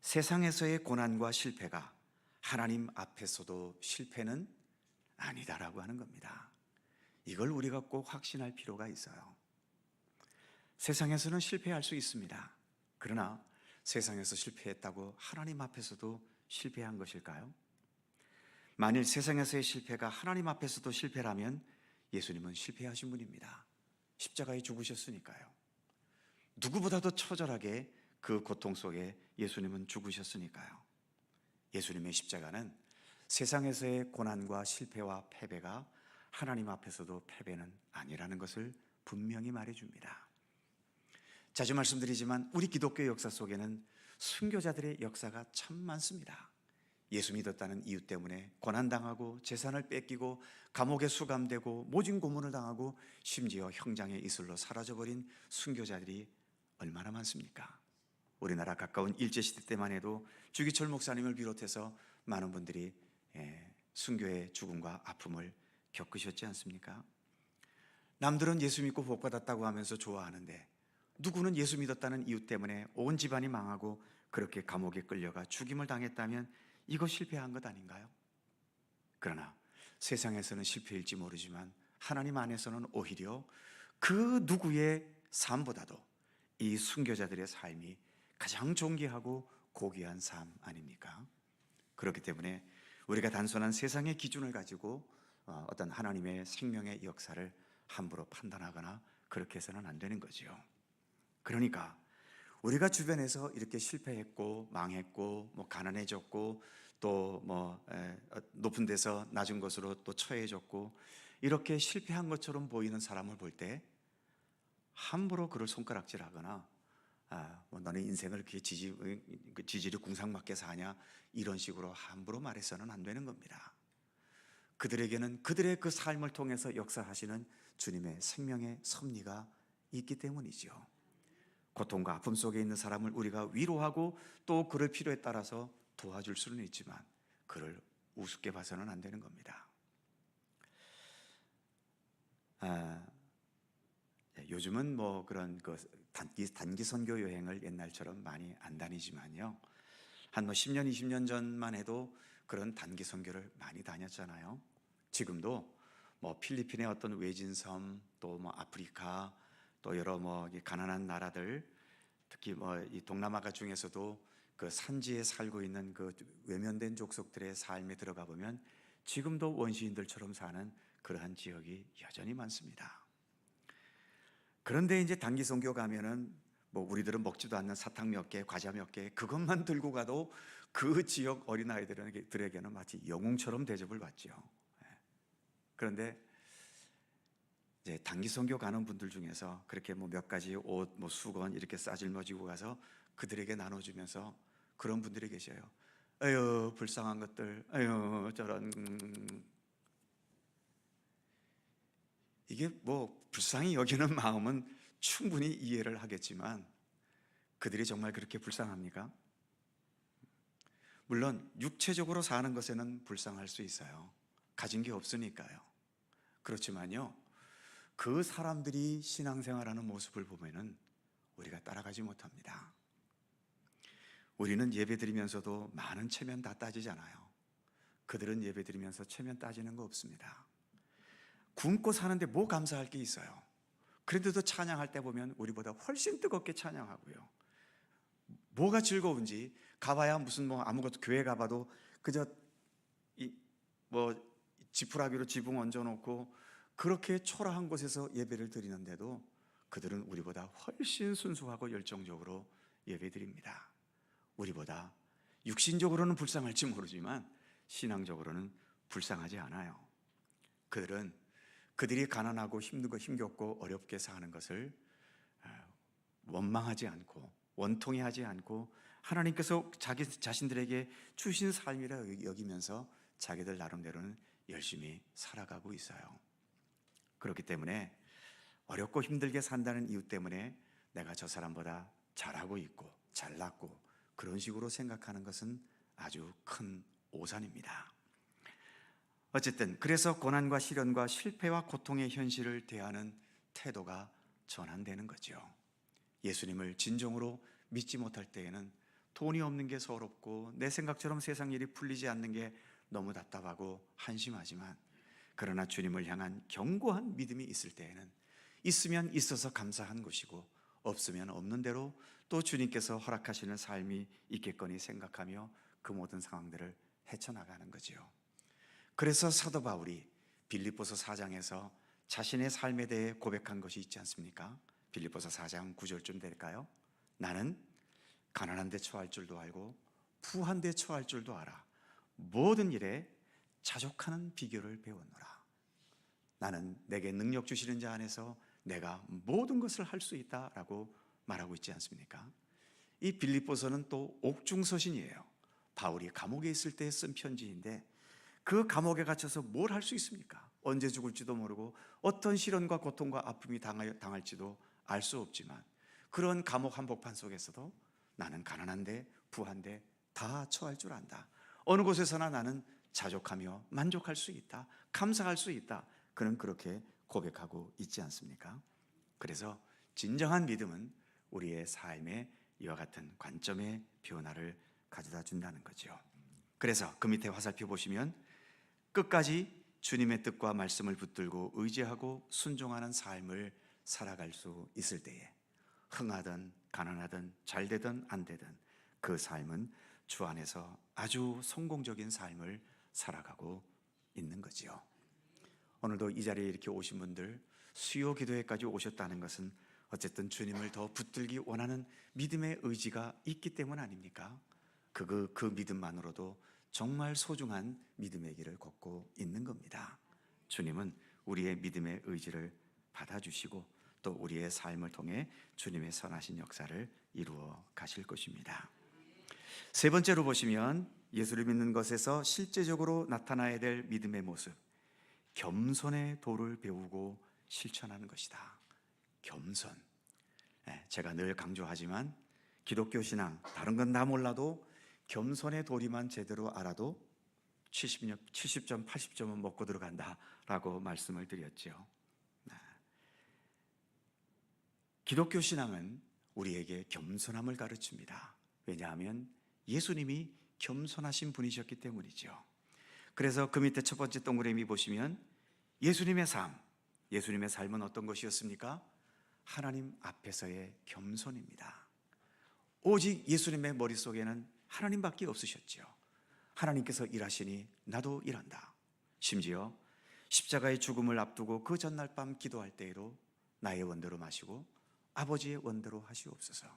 세상에서의 고난과 실패가 하나님 앞에서도 실패는 아니다라고 하는 겁니다. 이걸 우리가 꼭 확신할 필요가 있어요. 세상에서는 실패할 수 있습니다. 그러나 세상에서 실패했다고 하나님 앞에서도 실패한 것일까요? 만일 세상에서의 실패가 하나님 앞에서도 실패라면 예수님은 실패하신 분입니다. 십자가에 죽으셨으니까요. 누구보다도 처절하게 그 고통 속에 예수님은 죽으셨으니까요. 예수님의 십자가는 세상에서의 고난과 실패와 패배가 하나님 앞에서도 패배는 아니라는 것을 분명히 말해줍니다. 자주 말씀드리지만 우리 기독교 역사 속에는 순교자들의 역사가 참 많습니다. 예수 믿었다는 이유 때문에 고난당하고 재산을 뺏기고 감옥에 수감되고 모진 고문을 당하고 심지어 형장의 이슬로 사라져버린 순교자들이 얼마나 많습니까? 우리나라 가까운 일제시대 때만 해도 주기철 목사님을 비롯해서 많은 분들이 순교의 죽음과 아픔을 겪으셨지 않습니까? 남들은 예수 믿고 복받았다고 하면서 좋아하는데 누구는 예수 믿었다는 이유 때문에 온 집안이 망하고 그렇게 감옥에 끌려가 죽임을 당했다면 이거 실패한 것 아닌가요? 그러나 세상에서는 실패일지 모르지만 하나님 안에서는 오히려 그 누구의 삶보다도 이 순교자들의 삶이 가장 존귀하고 고귀한 삶 아닙니까? 그렇기 때문에 우리가 단순한 세상의 기준을 가지고 어떤 하나님의 생명의 역사를 함부로 판단하거나 그렇게 해서는 안 되는 거죠. 그러니까 우리가 주변에서 이렇게 실패했고 망했고 가난해졌고 또 높은 데서 낮은 곳으로 또 처해졌고 이렇게 실패한 것처럼 보이는 사람을 볼 때 함부로 그를 손가락질하거나 너네 인생을 그렇게 지질이 궁상맞게 사냐 이런 식으로 함부로 말해서는 안 되는 겁니다. 그들에게는 그들의 그 삶을 통해서 역사하시는 주님의 생명의 섭리가 있기 때문이죠. 고통과 아픔 속에 있는 사람을 우리가 위로하고 또 그럴 필요에 따라서 도와줄 수는 있지만 그를 우습게 봐서는 안 되는 겁니다. 요즘은 그런 단기 선교 여행을 옛날처럼 많이 안 다니지만요. 한 10년, 20년 전만 해도 그런 단기 선교를 많이 다녔잖아요. 지금도 필리핀의 어떤 외진섬, 또 아프리카, 또 여러 가난한 나라들, 특히 이 동남아가 중에서도 그 산지에 살고 있는 그 외면된 족속들의 삶에 들어가 보면 지금도 원시인들처럼 사는 그러한 지역이 여전히 많습니다. 그런데 이제 단기 선교 가면은 우리들은 먹지도 않는 사탕 몇 개, 과자 몇 개, 그것만 들고 가도 그 지역 어린아이들에게는 마치 영웅처럼 대접을 받죠. 그런데 이제 단기 선교 가는 분들 중에서 그렇게 몇 가지 옷, 수건 이렇게 싸질머지고 가서 그들에게 나눠주면서 그런 분들이 계셔요. 아유, 불쌍한 것들, 아유, 저런. 이게 불쌍히 여기는 마음은 충분히 이해를 하겠지만 그들이 정말 그렇게 불쌍합니까? 물론 육체적으로 사는 것에는 불쌍할 수 있어요. 가진 게 없으니까요. 그렇지만요, 그 사람들이 신앙생활하는 모습을 보면은 우리가 따라가지 못합니다. 우리는 예배드리면서도 많은 체면 다 따지잖아요. 그들은 예배드리면서 체면 따지는 거 없습니다. 굶고 사는데 뭐 감사할 게 있어요. 그런데도 찬양할 때 보면 우리보다 훨씬 뜨겁게 찬양하고요. 뭐가 즐거운지 가봐야 무슨 아무것도 교회 가봐도 그저 지푸라기로 지붕 얹어놓고 그렇게 초라한 곳에서 예배를 드리는데도 그들은 우리보다 훨씬 순수하고 열정적으로 예배드립니다. 우리보다 육신적으로는 불쌍할지 모르지만 신앙적으로는 불쌍하지 않아요. 그들이 가난하고 힘겹고 어렵게 사는 것을 원망하지 않고 원통해하지 않고 하나님께서 자기 자신들에게 주신 삶이라 여기면서 자기들 나름대로는 열심히 살아가고 있어요. 그렇기 때문에 어렵고 힘들게 산다는 이유 때문에 내가 저 사람보다 잘하고 있고 잘났고 그런 식으로 생각하는 것은 아주 큰 오산입니다. 어쨌든 그래서 고난과 시련과 실패와 고통의 현실을 대하는 태도가 전환되는 거죠. 예수님을 진정으로 믿지 못할 때에는 돈이 없는 게 서럽고 내 생각처럼 세상 일이 풀리지 않는 게 너무 답답하고 한심하지만 그러나 주님을 향한 견고한 믿음이 있을 때에는 있으면 있어서 감사한 것이고 없으면 없는 대로 또 주님께서 허락하시는 삶이 있겠거니 생각하며 그 모든 상황들을 헤쳐나가는 거지요. 그래서 사도 바울이 빌립보서 4장에서 자신의 삶에 대해 고백한 것이 있지 않습니까? 빌립보서 4장 9절쯤 될까요? 나는 가난한 데 처할 줄도 알고 부한 데 처할 줄도 알아. 모든 일에 자족하는 비결을 배웠노라. 나는 내게 능력 주시는 자 안에서 내가 모든 것을 할 수 있다라고 말하고 있지 않습니까? 이 빌립보서는 또 옥중서신이에요. 바울이 감옥에 있을 때 쓴 편지인데 그 감옥에 갇혀서 뭘 할 수 있습니까? 언제 죽을지도 모르고 어떤 시련과 고통과 아픔이 당할지도 알 수 없지만 그런 감옥 한복판 속에서도 나는 가난한데 부한데 다 처할 줄 안다. 어느 곳에서나 나는 자족하며 만족할 수 있다. 감사할 수 있다. 그는 그렇게 고백하고 있지 않습니까? 그래서 진정한 믿음은 우리의 삶에 이와 같은 관점의 변화를 가져다 준다는 거죠. 그래서 그 밑에 화살표 보시면 끝까지 주님의 뜻과 말씀을 붙들고 의지하고 순종하는 삶을 살아갈 수 있을 때에 흥하든 가난하든 잘되든 안되든 그 삶은 주 안에서 아주 성공적인 삶을 살아가고 있는 거지요. 오늘도 이 자리에 이렇게 오신 분들 수요 기도회까지 오셨다는 것은 어쨌든 주님을 더 붙들기 원하는 믿음의 의지가 있기 때문 아닙니까? 그 믿음만으로도 정말 소중한 믿음의 길을 걷고 있는 겁니다. 주님은 우리의 믿음의 의지를 받아주시고 또 우리의 삶을 통해 주님의 선하신 역사를 이루어 가실 것입니다. 세 번째로 보시면 예수를 믿는 것에서 실제적으로 나타나야 될 믿음의 모습, 겸손의 도를 배우고 실천하는 것이다. 겸손. 제가 늘 강조하지만 기독교 신앙 다른 건 다 몰라도 겸손의 도리만 제대로 알아도 70점, 80점은 먹고 들어간다라고 말씀을 드렸죠. 기독교 신앙은 우리에게 겸손함을 가르칩니다. 왜냐하면 예수님이 겸손하신 분이셨기 때문이죠. 그래서 그 밑에 첫 번째 동그라미 보시면 예수님의 삶은 어떤 것이었습니까? 하나님 앞에서의 겸손입니다. 오직 예수님의 머릿속에는 하나님밖에 없으셨죠. 하나님께서 일하시니 나도 일한다. 심지어 십자가의 죽음을 앞두고 그 전날 밤 기도할 때에도 나의 원대로 마시고 아버지의 원대로 하시옵소서.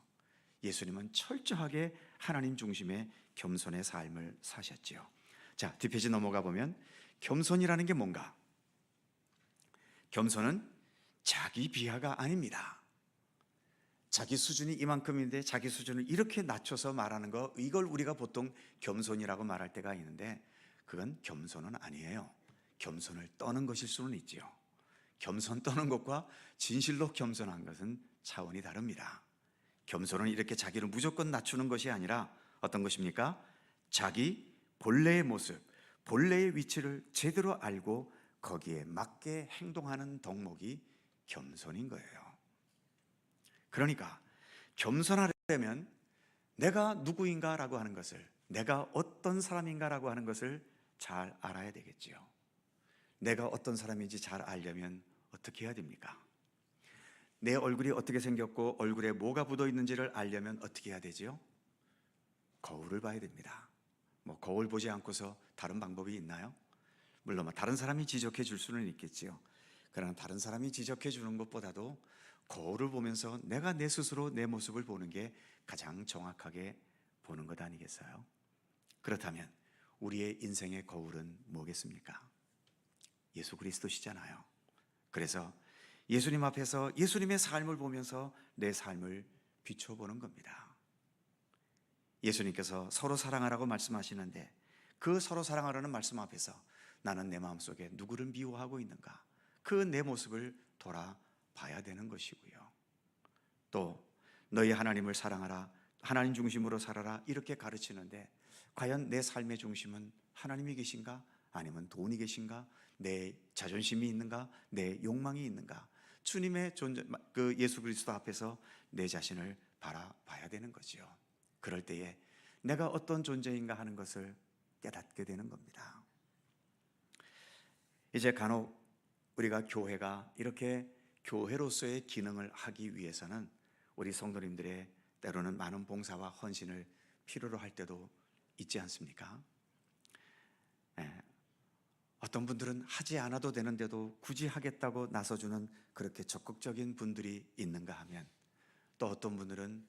예수님은 철저하게 하나님 중심의 겸손의 삶을 사셨지요. 자, 뒷페이지 넘어가 보면 겸손이라는 게 뭔가? 겸손은 자기 비하가 아닙니다. 자기 수준이 이만큼인데 자기 수준을 이렇게 낮춰서 말하는 거, 이걸 우리가 보통 겸손이라고 말할 때가 있는데 그건 겸손은 아니에요. 겸손을 떠는 것일 수는 있지요. 겸손 떠는 것과 진실로 겸손한 것은 차원이 다릅니다. 겸손은 이렇게 자기를 무조건 낮추는 것이 아니라 어떤 것입니까? 자기 본래의 모습, 본래의 위치를 제대로 알고 거기에 맞게 행동하는 덕목이 겸손인 거예요. 그러니까 겸손하려면 내가 누구인가라고 하는 것을, 내가 어떤 사람인가라고 하는 것을 잘 알아야 되겠지요. 내가 어떤 사람인지 잘 알려면 어떻게 해야 됩니까? 내 얼굴이 어떻게 생겼고 얼굴에 뭐가 묻어 있는지를 알려면 어떻게 해야 되지요? 거울을 봐야 됩니다. 거울 보지 않고서 다른 방법이 있나요? 물론 다른 사람이 지적해 줄 수는 있겠지요. 그러나 다른 사람이 지적해 주는 것보다도 거울을 보면서 내가 내 스스로 내 모습을 보는 게 가장 정확하게 보는 것 아니겠어요? 그렇다면 우리의 인생의 거울은 뭐겠습니까? 예수 그리스도시잖아요. 그래서 예수님 앞에서 예수님의 삶을 보면서 내 삶을 비춰보는 겁니다. 예수님께서 서로 사랑하라고 말씀하시는데 그 서로 사랑하라는 말씀 앞에서 나는 내 마음속에 누구를 미워하고 있는가? 그 내 모습을 돌아봐야 되는 것이고요. 또 너희 하나님을 사랑하라, 하나님 중심으로 살아라 이렇게 가르치는데 과연 내 삶의 중심은 하나님이 계신가? 아니면 돈이 계신가? 내 자존심이 있는가? 내 욕망이 있는가? 주님의 존재, 그 예수 그리스도 앞에서 내 자신을 바라봐야 되는 거지요. 그럴 때에 내가 어떤 존재인가 하는 것을 깨닫게 되는 겁니다. 이제 간혹 우리가 교회가 이렇게 교회로서의 기능을 하기 위해서는 우리 성도님들의 때로는 많은 봉사와 헌신을 필요로 할 때도 있지 않습니까? 어떤 분들은 하지 않아도 되는데도 굳이 하겠다고 나서주는 그렇게 적극적인 분들이 있는가 하면, 또 어떤 분들은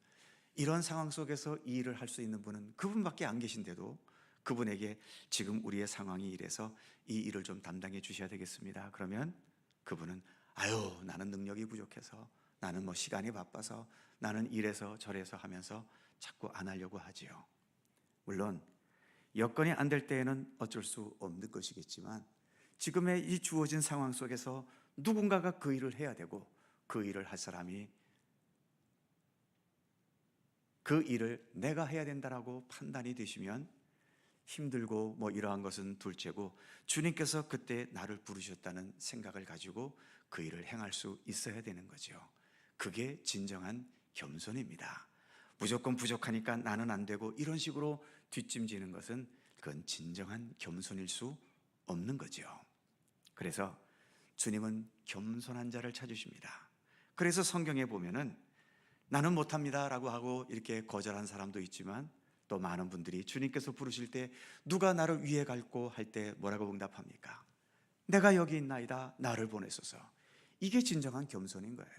이런 상황 속에서 이 일을 할 수 있는 분은 그분밖에 안 계신데도 그분에게 지금 우리의 상황이 이래서 이 일을 좀 담당해 주셔야 되겠습니다. 그러면 그분은 아유 나는 능력이 부족해서, 나는 시간이 바빠서, 나는 이래서 저래서 하면서 자꾸 안 하려고 하지요. 물론 여건이 안 될 때에는 어쩔 수 없는 것이겠지만 지금의 이 주어진 상황 속에서 누군가가 그 일을 해야 되고 그 일을 할 사람이 그 일을 내가 해야 된다라고 판단이 되시면 힘들고 이러한 것은 둘째고 주님께서 그때 나를 부르셨다는 생각을 가지고 그 일을 행할 수 있어야 되는 거죠. 그게 진정한 겸손입니다. 무조건 부족하니까 나는 안 되고 이런 식으로 뒷짐지는 것은 그건 진정한 겸손일 수 없는 거죠. 그래서 주님은 겸손한 자를 찾으십니다. 그래서 성경에 보면은 나는 못합니다 라고 하고 이렇게 거절한 사람도 있지만 또 많은 분들이 주님께서 부르실 때 누가 나를 위해 갈고 할 때 뭐라고 응답합니까? 내가 여기 있나이다, 나를 보내소서. 이게 진정한 겸손인 거예요.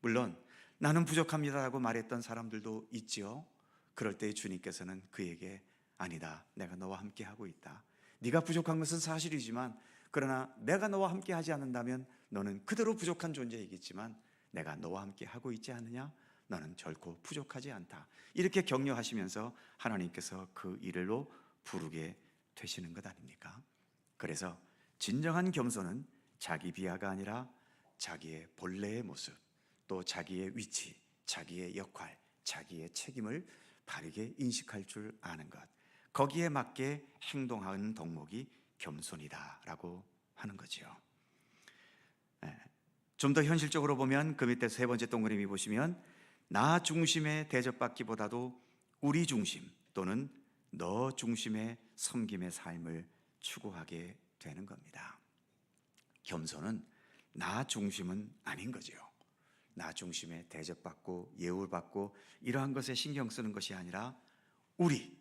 물론 나는 부족합니다라고 말했던 사람들도 있지요. 그럴 때 주님께서는 그에게 아니다, 내가 너와 함께 하고 있다. 네가 부족한 것은 사실이지만 그러나 내가 너와 함께 하지 않는다면 너는 그대로 부족한 존재이겠지만 내가 너와 함께 하고 있지 않느냐? 너는 결코 부족하지 않다. 이렇게 격려하시면서 하나님께서 그 일로 부르게 되시는 것 아닙니까? 그래서 진정한 겸손은 자기 비하가 아니라 자기의 본래의 모습, 또 자기의 위치, 자기의 역할, 자기의 책임을 바르게 인식할 줄 아는 것, 거기에 맞게 행동하는 덕목이 겸손이다라고 하는 거지요. 좀 더 현실적으로 보면 그 밑에 세 번째 동그라미 보시면 나 중심에 대접받기보다도 우리 중심, 또는 너 중심의 섬김의 삶을 추구하게 되는 겁니다. 겸손은 나 중심은 아닌 거죠. 나 중심에 대접받고 예우를 받고 이러한 것에 신경 쓰는 것이 아니라 우리,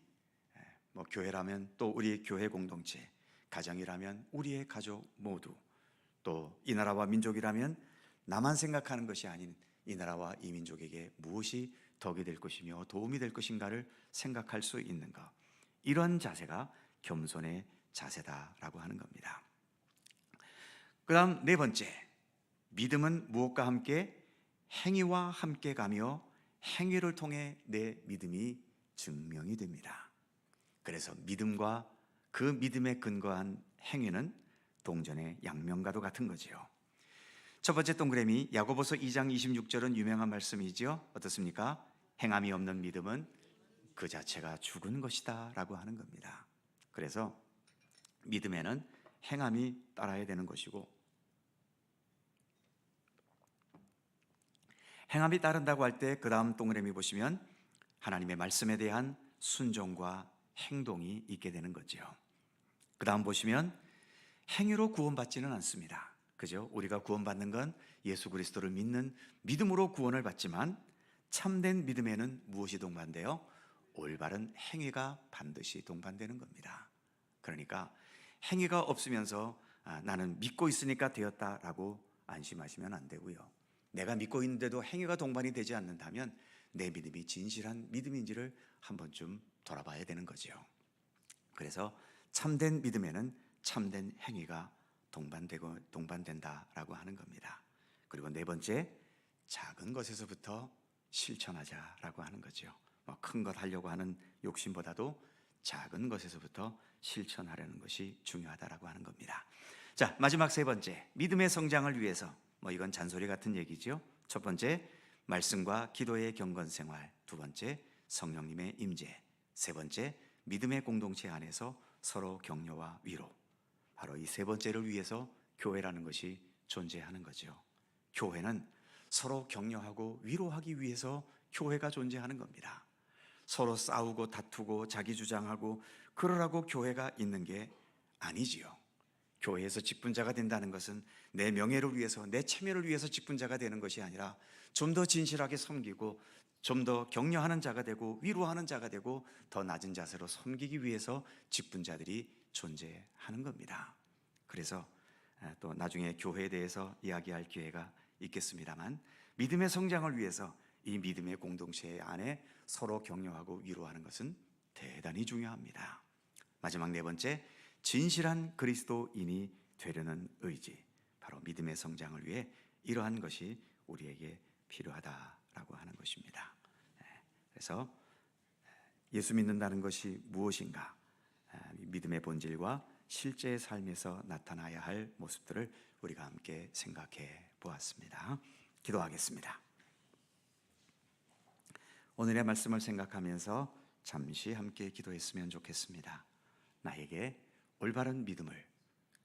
교회라면 또 우리 교회 공동체, 가정이라면 우리의 가족 모두, 또 이 나라와 민족이라면 나만 생각하는 것이 아닌 이 나라와 이 민족에게 무엇이 덕이 될 것이며 도움이 될 것인가를 생각할 수 있는 것, 이런 자세가 겸손의 자세다라고 하는 겁니다. 그 다음 네 번째, 믿음은 무엇과 함께? 행위와 함께 가며 행위를 통해 내 믿음이 증명이 됩니다. 그래서 믿음과 그 믿음에 근거한 행위는 동전의 양면과도 같은 거지요. 첫 번째 동그라미 야고보서 2장 26절은 유명한 말씀이죠. 어떻습니까? 행함이 없는 믿음은 그 자체가 죽은 것이다 라고 하는 겁니다. 그래서 믿음에는 행함이 따라야 되는 것이고, 행함이 따른다고 할 때 그 다음 동그라미 보시면 하나님의 말씀에 대한 순종과 행동이 있게 되는 거죠. 그 다음 보시면 행위로 구원받지는 않습니다. 그죠? 우리가 구원받는 건 예수 그리스도를 믿는 믿음으로 구원을 받지만 참된 믿음에는 무엇이 동반돼요? 올바른 행위가 반드시 동반되는 겁니다. 그러니까 행위가 없으면서 나는 믿고 있으니까 되었다라고 안심하시면 안 되고요. 내가 믿고 있는데도 행위가 동반이 되지 않는다면 내 믿음이 진실한 믿음인지를 한 번쯤 돌아봐야 되는 거죠. 그래서 참된 믿음에는 참된 행위가 동반된다라고 하는 겁니다. 그리고 네 번째, 작은 것에서부터 실천하자라고 하는 거죠. 큰 것 하려고 하는 욕심보다도 작은 것에서부터 실천하려는 것이 중요하다라고 하는 겁니다. 자, 마지막 세 번째, 믿음의 성장을 위해서, 이건 잔소리 같은 얘기죠. 첫 번째, 말씀과 기도의 경건 생활. 두 번째, 성령님의 임재. 세 번째, 믿음의 공동체 안에서 서로 격려와 위로. 바로 이 세 번째를 위해서 교회라는 것이 존재하는 거죠. 교회는 서로 격려하고 위로하기 위해서 교회가 존재하는 겁니다. 서로 싸우고 다투고 자기 주장하고 그러라고 교회가 있는 게 아니지요. 교회에서 직분자가 된다는 것은 내 명예를 위해서, 내 체면을 위해서 직분자가 되는 것이 아니라 좀 더 진실하게 섬기고 좀 더 격려하는 자가 되고 위로하는 자가 되고 더 낮은 자세로 섬기기 위해서 직분자들이 존재하는 겁니다. 그래서 또 나중에 교회에 대해서 이야기할 기회가 있겠습니다만, 믿음의 성장을 위해서 이 믿음의 공동체 안에 서로 격려하고 위로하는 것은 대단히 중요합니다. 마지막 네 번째, 진실한 그리스도인이 되려는 의지. 바로 믿음의 성장을 위해 이러한 것이 우리에게 필요하다라고 하는 것입니다. 그래서 예수 믿는다는 것이 무엇인가? 믿음의 본질과 실제의 삶에서 나타나야 할 모습들을 우리가 함께 생각해 보았습니다. 기도하겠습니다. 오늘의 말씀을 생각하면서 잠시 함께 기도했으면 좋겠습니다. 나에게 올바른 믿음을,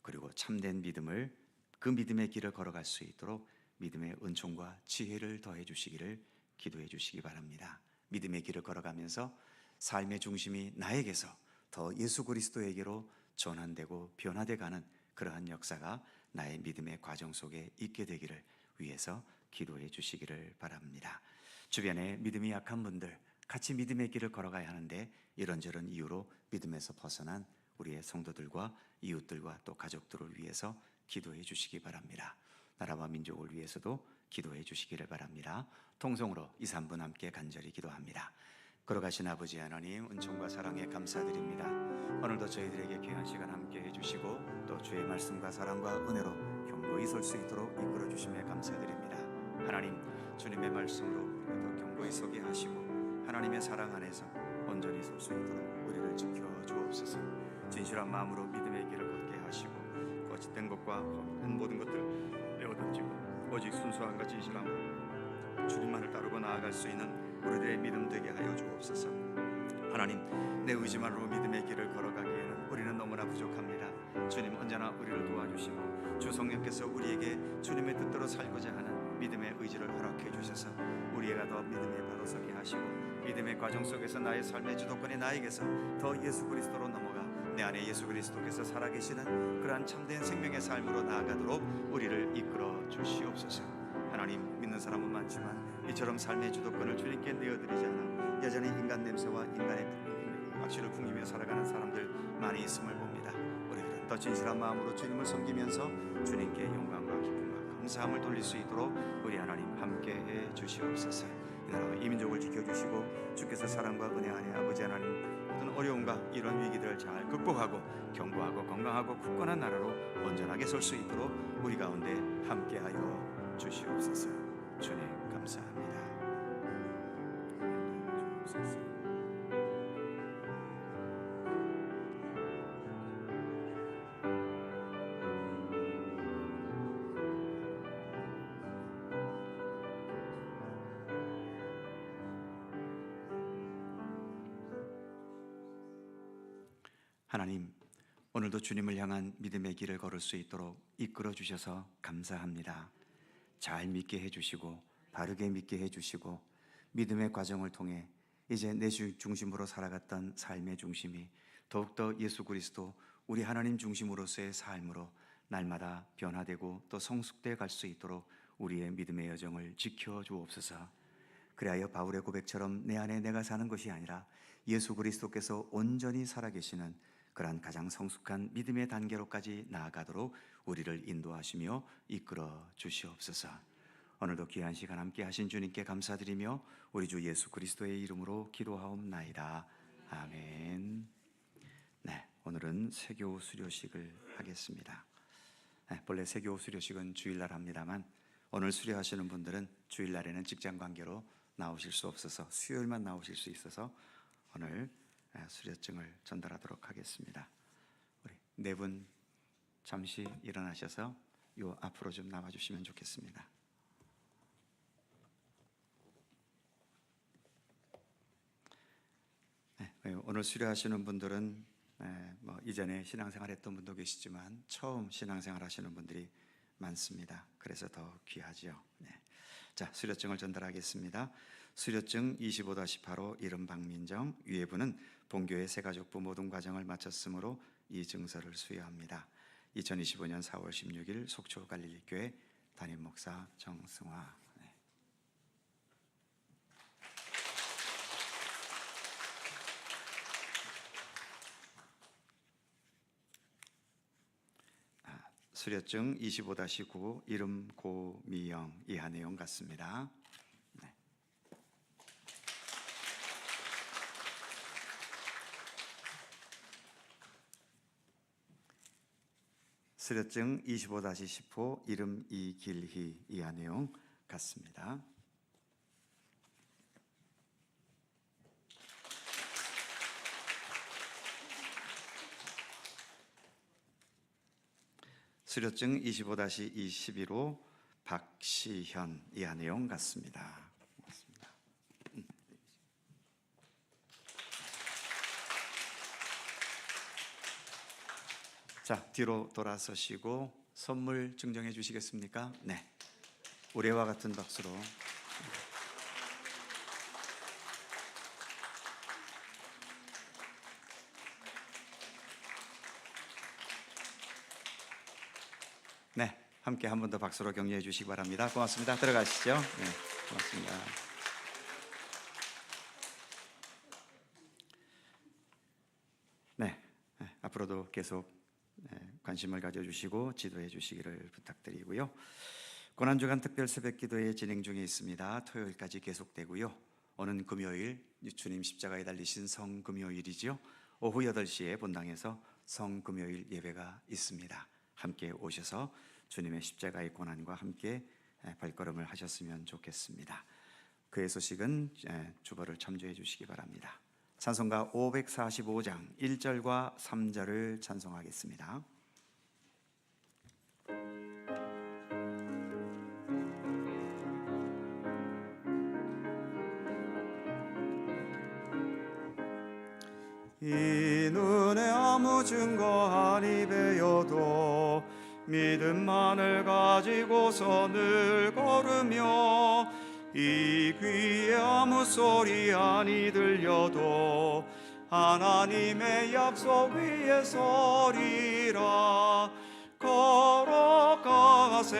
그리고 참된 믿음을, 그 믿음의 길을 걸어갈 수 있도록 믿음의 은총과 지혜를 더해 주시기를 기도해 주시기 바랍니다. 믿음의 길을 걸어가면서 삶의 중심이 나에게서 더 예수 그리스도에게로 전환되고 변화돼 가는 그러한 역사가 나의 믿음의 과정 속에 있게 되기를 위해서 기도해 주시기를 바랍니다. 주변에 믿음이 약한 분들, 같이 믿음의 길을 걸어가야 하는데 이런저런 이유로 믿음에서 벗어난 우리의 성도들과 이웃들과 또 가족들을 위해서 기도해 주시기 바랍니다. 나라와 민족을 위해서도 기도해 주시기를 바랍니다. 통성으로 2, 3분 함께 간절히 기도합니다. 걸어가신 아버지 하나님, 은총과 사랑에 감사드립니다. 오늘도 저희들에게 귀한 시간 함께 해주시고 또 주의 말씀과 사랑과 은혜로 견고히 설 수 있도록 이끌어 주심에 감사드립니다. 하나님, 주님의 말씀으로 우리가 더 견고히 서게 하시고 하나님의 사랑 안에서 온전히 설 수 있도록 우리를 지켜 주옵소서. 진실한 마음으로 믿음의 길을 걷게 하시고 거짓된 것과 헛된 모든 것들 내어던지고 오직 순수함과 진실함으로 주님만을 따르고 나아갈 수 있는 우리들의 믿음 되게 하여 주옵소서. 하나님, 내 의지만으로 믿음의 길을 걸어가기에는 우리는 너무나 부족합니다. 주님 언제나 우리를 도와주시고 주 성령께서 우리에게 주님의 뜻대로 살고자 하는 믿음의 의지를 허락해 주셔서 우리가 더 믿음에 바로 서게 하시고 믿음의 과정 속에서 나의 삶의 주도권이 나에게서 더 예수 그리스도로 넘어가 내 안에 예수 그리스도께서 살아계시는 그러한 참된 생명의 삶으로 나아가도록 우리를 이끌어 주시옵소서. 하나님, 믿는 사람은 많지만 이처럼 삶의 주도권을 주님께 내어드리지 않아 여전히 인간 냄새와 인간의 악취를 풍기며 살아가는 사람들 많이 있음을 봅니다. 우리들은 더 진실한 마음으로 주님을 섬기면서 주님께 영광과 기쁨과 감사함을 돌릴 수 있도록 우리 하나님 함께해 주시옵소서. 이 나라와 이 민족을 지켜주시고 주께서 사랑과 은혜 안에 아버지 하나님 어떤 어려움과 이런 위기들을 잘 극복하고 견고하고 건강하고 굳건한 나라로 온전하게 설 수 있도록 우리 가운데 함께하여 주시옵소서. 주님 감사합니다. 하나님, 오늘도 주님을 향한 믿음의 길을 걸을 수 있도록 이끌어 주셔서 감사합니다. 잘 믿게 해주시고 바르게 믿게 해주시고 믿음의 과정을 통해 이제 내 중심으로 살아갔던 삶의 중심이 더욱더 예수 그리스도 우리 하나님 중심으로서의 삶으로 날마다 변화되고 또 성숙돼 갈 수 있도록 우리의 믿음의 여정을 지켜주옵소서. 그리하여 바울의 고백처럼 내 안에 내가 사는 것이 아니라 예수 그리스도께서 온전히 살아계시는 그러한 가장 성숙한 믿음의 단계로까지 나아가도록 우리를 인도하시며 이끌어 주시옵소서. 오늘도 귀한 시간 함께 하신 주님께 감사드리며 우리 주 예수 그리스도의 이름으로 기도하옵나이다. 아멘. 네, 오늘은 세교 수료식을 하겠습니다. 네, 본래 세교 수료식은 주일날 합니다만 오늘 수료하시는 분들은 주일날에는 직장 관계로 나오실 수 없어서 수요일만 나오실 수 있어서 오늘 수료증을 전달하도록 하겠습니다. 우리 네 분 잠시 일어나셔서 요 앞으로 좀 나와주시면 좋겠습니다. 네, 오늘 수료하시는 분들은 뭐 이전에 신앙생활했던 분도 계시지만 처음 신앙생활 하시는 분들이 많습니다. 그래서 더 귀하지요. 네. 자, 수료증을 전달하겠습니다. 수료증 25-8호 이름 박민정, 위에 분은 본교회 새가족부 모든 과정을 마쳤으므로 이 증서를 수여합니다. 2025년 4월 16일 속초 갈릴리교회 담임 목사 정승화. 네. 수료증 25-9 이름 고미영 이하 내용 같습니다. 네. 수료증 25-10호 이름 이길희 이하 내용 같습니다. 수료증 25-21호 박시현 이하 내용 같습니다. 고맙습니다. 자, 뒤로 돌아서시고 선물 증정해 주시겠습니까? 네, 우레와 같은 박수로. 네, 함께 한 번 더 박수로 격려해 주시기 바랍니다. 고맙습니다. 들어가시죠. 네, 고맙습니다. 네, 앞으로도 계속 관심을 가져주시고 지도해 주시기를 부탁드리고요. 고난주간 특별 새벽기도회 진행 중에 있습니다. 토요일까지 계속되고요. 오는 금요일 주님 십자가에 달리신 성금요일이지요. 오후 8시에 본당에서 성금요일 예배가 있습니다. 함께 오셔서 주님의 십자가의 고난과 함께 발걸음을 하셨으면 좋겠습니다. 그의 소식은 주보를 참조해 주시기 바랍니다. 찬송가 545장 1절과 3절을 찬송하겠습니다. 이 눈에 아무 증거 아니 배여도 믿음만을 가지고서 늘 걸으며 이 귀에 아무 소리 아니 들려도 하나님의 약속 위에 서리라. 걸어가세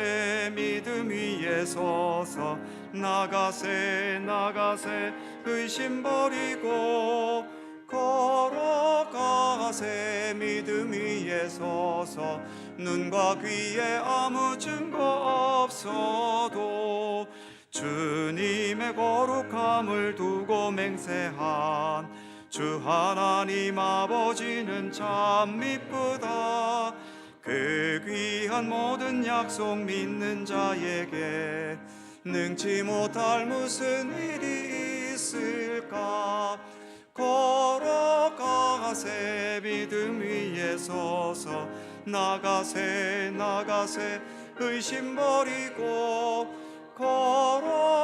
믿음 위에 서서 나가세 나가세 의심 버리고 걸어가세 믿음 위에 서서 눈과 귀에 아무 증거 없어도 주님의 거룩함을 두고 맹세한 주 하나님 아버지는 참 미쁘다. 그 귀한 모든 약속 믿는 자에게 능치 못할 무슨 일이 있을까. 걸어가세 믿음 위에 서서 나가세 나가세 의심 버리고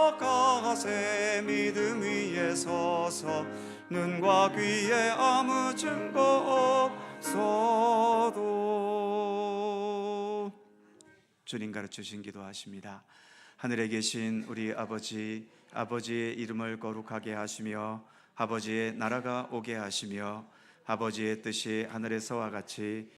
걸어가세 믿음 위에 서서 눈과 귀에 아무 증거 없어도. 주님 가르치신 기도하십니다. 하늘에 계신 우리 아버지, 아버지의 이름을 거룩하게 하시며 아버지의 나라가 오게 하시며 아버지의 뜻이 하늘에서와 같이